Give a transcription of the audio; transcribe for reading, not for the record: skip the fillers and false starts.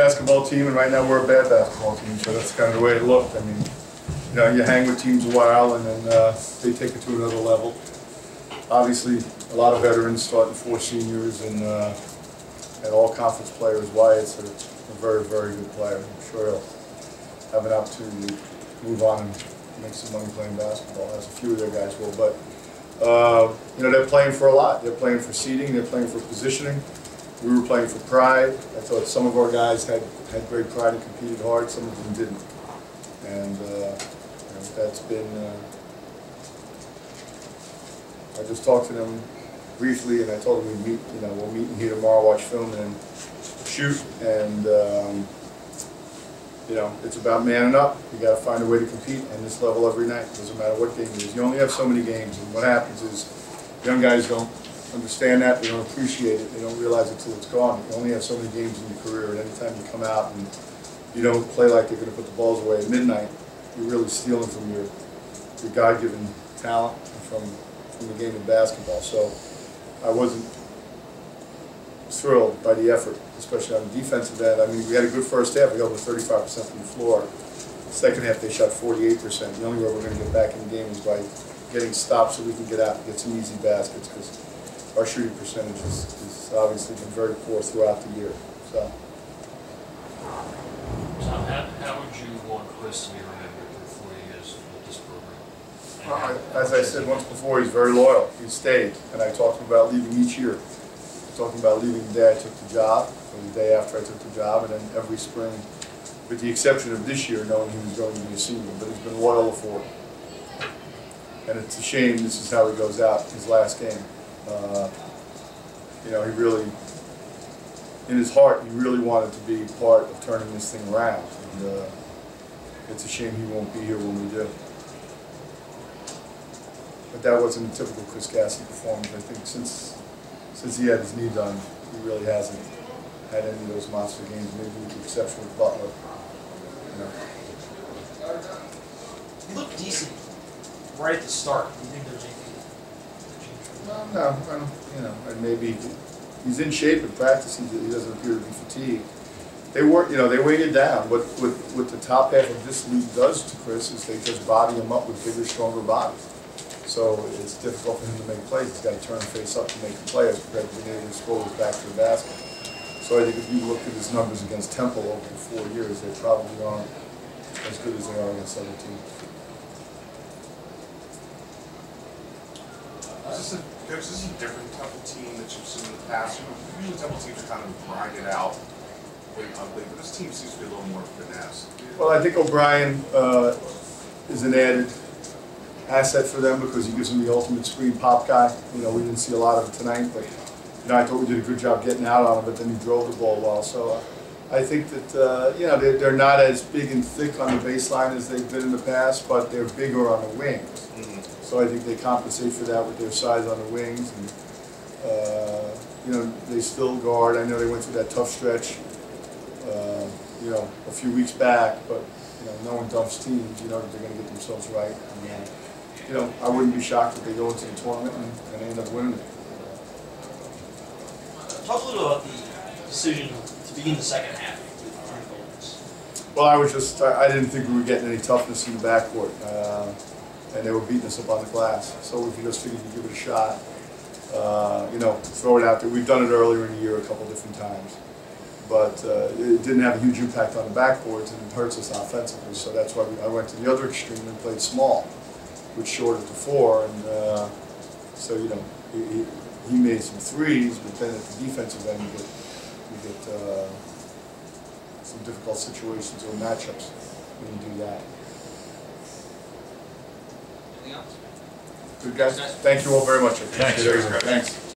Basketball team, and right now we're a bad basketball team, so that's kind of the way it looked. I mean, you know, you hang with teams a while, and then they take it to another level. Obviously, a lot of veterans, starting 4 seniors, and all conference players. Wyatt's a very, very good player. I'm sure he'll have an opportunity to move on and make some money playing basketball, as a few of their guys will. But you know, they're playing for a lot. They're playing for seeding. They're playing for positioning. We were playing for pride. I thought some of our guys had great pride and competed hard. Some of them didn't, and you know, that's been. I just talked to them briefly, and I told them we'll meet in here tomorrow, watch film, and then shoot. And you know, it's about manning up. You got to find a way to compete on this level every night. It doesn't matter what game it is. You only have so many games, and what happens is young guys don't understand that. They don't appreciate it. They don't realize it till it's gone. You only have so many games in your career, and anytime you come out and you don't play like you're going to put the balls away at midnight, you're really stealing from your God-given talent from the game of basketball. So I wasn't thrilled by the effort, especially on the defensive end. I mean, we had a good first half. We held with 35% from the floor. Second half, they shot 48%. The only way we're going to get back in the game is by getting stopped so we can get out and get some easy baskets, because our shooting percentage has obviously been very poor throughout the year. So, Tom, how would you want Chris to be remembered in 4 years with this program? well, as I said once before, he's very loyal. He stayed, and I talked about leaving each year. I talked about leaving the day I took the job, or the day after I took the job, and then every spring, with the exception of this year, knowing he was going to be a senior. But he's been loyal for, and it's a shame this is how he goes out his last game. You know, he really, in his heart, he really wanted to be part of turning this thing around. And it's a shame he won't be here when we do. But that wasn't a typical Chris Cassidy performance. I think since he had his knee done, he really hasn't had any of those monster games, maybe with the exception of Butler. You know. He looked decent right at the start. Do you think there's anything? No, you know, and maybe he's in shape in practice. He doesn't appear to be fatigued. They work, you know, they weigh it down. What the top half of this league does to Chris is they just body him up with bigger, stronger bodies. So it's difficult for him to make plays. He's got to turn face up to make the play as compared to being able to score his back to the basket. So I think if you look at his numbers against Temple over the 4 years, they probably aren't as good as they are against other teams. This is a different Temple team that you've seen in the past. Usually Temple teams are kind of grinded out, really ugly, but this team seems to be a little more finesse. Well, I think O'Brien is an added asset for them because he gives them the ultimate screen pop guy. You know, we didn't see a lot of it tonight, but you know, I thought we did a good job getting out on him, but then he drove the ball well. So I think that you know, they're not as big and thick on the baseline as they've been in the past, but they're bigger on the wings. So I think they compensate for that with their size on the wings, and you know, they still guard. I know they went through that tough stretch, you know, a few weeks back, but you know, no one dumps teams. You know that they're going to get themselves right. And, you know, I wouldn't be shocked if they go into the tournament and end up winning it. Talk a little about the decision to begin the second half with 3 goals. Well, I didn't think we were getting any toughness in the backcourt. And they were beating us up on the glass. So we just figured we'd give it a shot. You know, throw it out there. We've done it earlier in the year a couple different times. But it didn't have a huge impact on the backboards, and it hurts us offensively. So that's why I went to the other extreme and played small, which shorted to 4. And so, you know, he made some threes, but then at the defensive end, you get some difficult situations or matchups when you do that. Good guys. Thank you all very much. Thanks. Thanks.